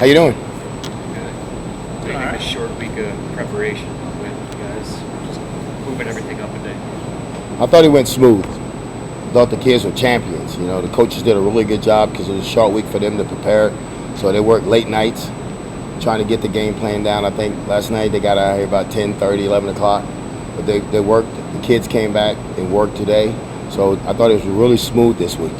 How you doing? What do you think a short week of preparation went, you guys? Just moving everything up a day. I thought it went smooth. I thought the kids were champions. You know, the coaches did a really good job because it was a short week for them to prepare. So they worked late nights trying to get the game plan down. I think last night they got out of here about 10:30, 11 o'clock. But they worked. The kids came back and worked today. So I thought it was really smooth this week.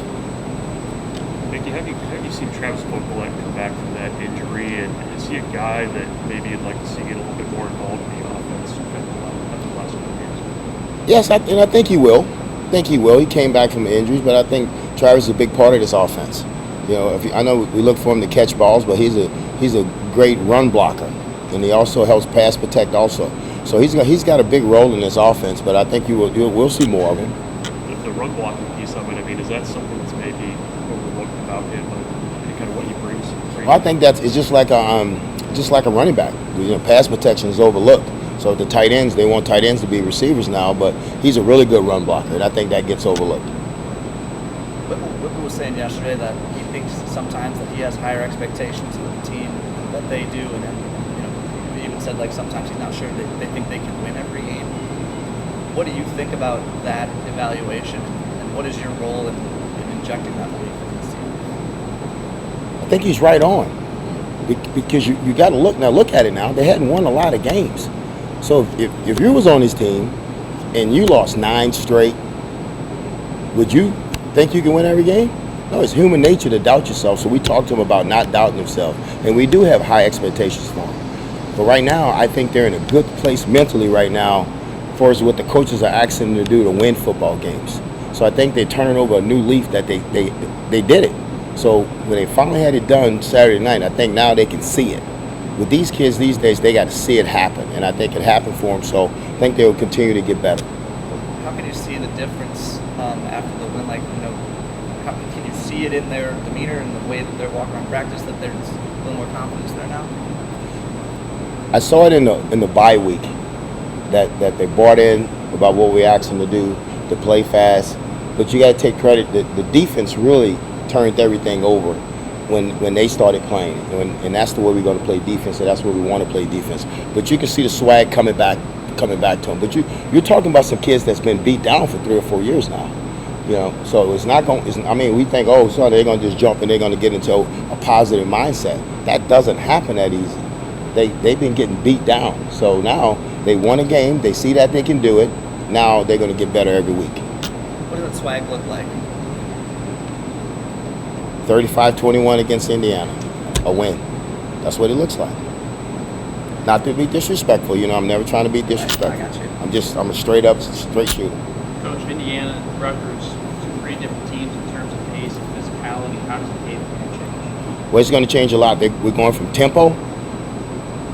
Mickey, have you seen Travis Vokolek come back from that injury, and is he a guy that maybe you'd like to see get a little bit more involved in the offense after the last couple of years? Yes, and I think he will. He came back from injuries, but I think Travis is a big part of this offense. You know, I know we look for him to catch balls, but he's a great run blocker, and he also helps pass protect also. So he's got a big role in this offense, but I think we'll see more of him. The run blocking piece of it, I mean, is that something that's maybe overlooked about him, and kind of what he brings? Well, I think it's just like a running back. You know, pass protection is overlooked. So the tight ends, they want tight ends to be receivers now, but he's a really good run blocker, and I think that gets overlooked. Whipple was saying yesterday that he thinks sometimes that he has higher expectations of the team that they do, and then, you know, he even said like sometimes he's not sure they think they can win every game. What do you think about that evaluation, and what is your role in injecting that belief in this team? I think he's right on, because you got to look at it now. They hadn't won a lot of games, so if you was on his team and you lost 9 straight, would you think you can win every game? No, it's human nature to doubt yourself. So we talked to him about not doubting himself, and we do have high expectations for him. But right now, I think they're in a good place mentally right now, for as what the coaches are asking them to do to win football games. So I think they're turning over a new leaf that they did it. So when they finally had it done Saturday night, I think now they can see it. With these kids these days, they got to see it happen, and I think it happened for them. So I think they will continue to get better. How can you see the difference after the win? Like, you know, how can you see it in their demeanor and the way that they're walking around practice, that there's a little more confidence there now? I saw it in the bye week that they bought in about what we asked them to do, to play fast. But you got to take credit that the defense really turned everything over when they started playing, and that's the way we're going to play defense, and that's where we want to play defense. But you can see the swag coming back to them. But you're talking about some kids that's been beat down for 3 or 4 years now. You know, so it's not going. I mean, we think, oh, so they're going to just jump and they're going to get into a positive mindset. That doesn't happen that easy. They've been getting beat down. So now they won a game. They see that they can do it. Now they're going to get better every week. What does that swag look like? 35-21 against Indiana, a win. That's what it looks like. Not to be disrespectful, you know, I'm never trying to be disrespectful. I got you. I'm a straight shooter. Coach, Indiana, Rutgers, 2 pretty different teams in terms of pace and physicality. How does the game going to change? Well, it's going to change a lot. We're going from tempo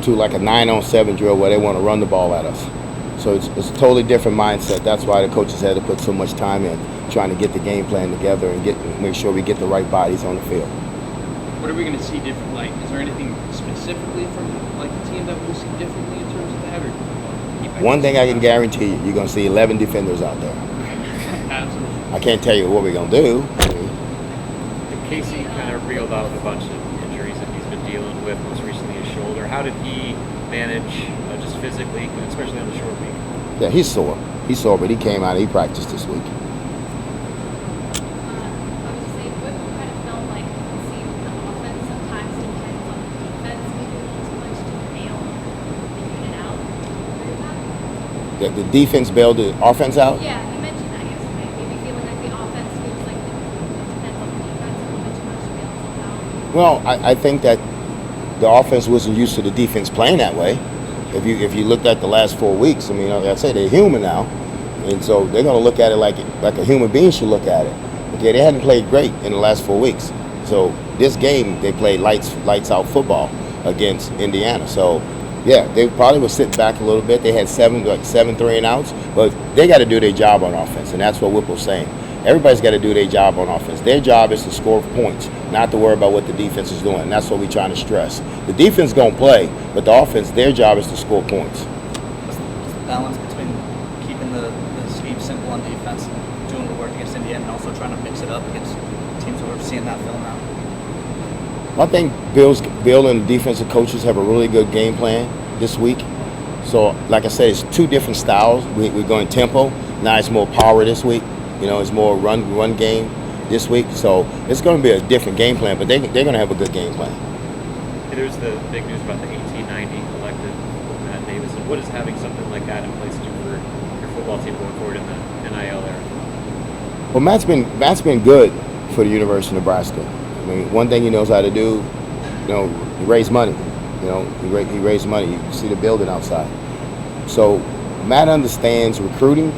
to like a 9-on-7 drill where they want to run the ball at us. So it's a totally different mindset. That's why the coaches had to put so much time in trying to get the game plan together and make sure we get the right bodies on the field. What are we going to see different? Like, is there anything specifically from like the team that we'll see differently in terms of that? Or one thing I can guarantee you, you're going to see 11 defenders out there. Absolutely. I can't tell you what we're going to do. Casey kind of reeled off a bunch of injuries that he's been dealing with, most recently his shoulder. How did he manage just physically, especially on the short week? Yeah, he's sore. But he came out and he practiced this week. The defense bailed the offense out? Yeah, you mentioned that yesterday. Maybe feeling like the offense feels like the defense on the defense a little bit too much to bail itself out. Well, I think that the offense wasn't used to the defense playing that way. If you looked at the last 4 weeks, I mean, like I say, they're human now. And so they're going to look at it like a human being should look at it. Okay, they hadn't played great in the last 4 weeks. So this game, they played lights out football against Indiana. So yeah, they probably were sitting back a little bit. They had seven 3-and-outs, but they got to do their job on offense, and that's what Whipple's saying. Everybody's got to do their job on offense. Their job is to score points, not to worry about what the defense is doing. And that's what we're trying to stress. The defense is going to play, but the offense, their job is to score points. What's the balance between keeping the scheme simple on defense and doing the work against Indiana and also trying to mix it up against teams who are seeing that film now? I think Bill and the defensive coaches have a really good game plan this week. So, like I said, it's two different styles. We're going tempo. Now it's more power this week. It's more run game this week. So it's going to be a different game plan, but they're going to have a good game plan. There's the big news about the 1890 elected Matt Davis. And what does having something like that in place do for your football team going forward in the NIL era? Well, Matt's been good for the University of Nebraska. I mean, one thing he knows how to do, he raise money. He raised money. You see the building outside. So Matt understands recruiting,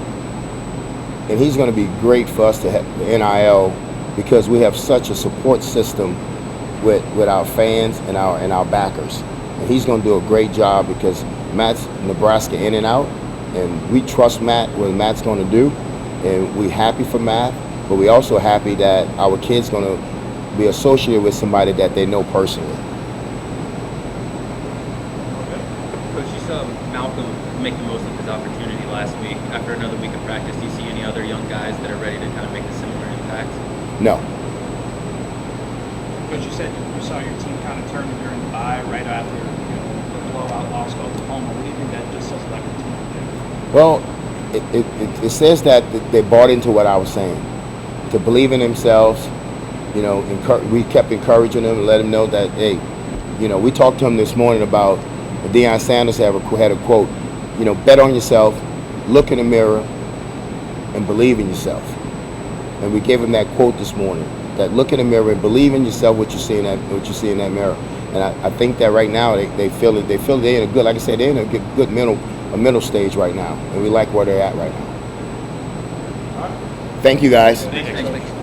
and he's going to be great for us to have the NIL because we have such a support system with our fans and our backers. And he's going to do a great job because Matt's Nebraska in and out, and we trust Matt what Matt's going to do, and we're happy for Matt, but we're also happy that our kid's going to be associated with somebody that they know personally. Coach, you saw Malcolm make the most of his opportunity last week. After another week of practice, do you see any other young guys that are ready to kind of make a similar impact? No. Coach, you said you saw your team kind of turn during the bye right after the blowout loss to Oklahoma. What do you think that just says about your team today? Well, it says that they bought into what I was saying, to believe in themselves. We kept encouraging them and let them know that, hey, we talked to them this morning about Deion Sanders had a quote, bet on yourself, look in the mirror, and believe in yourself. And we gave him that quote this morning, that look in the mirror and believe in yourself, what you see in that mirror. And I think that right now they feel it. They feel they're in a good, like I said, they're in a good mental stage right now, and we like where they're at right now. Thank you, guys. Thanks.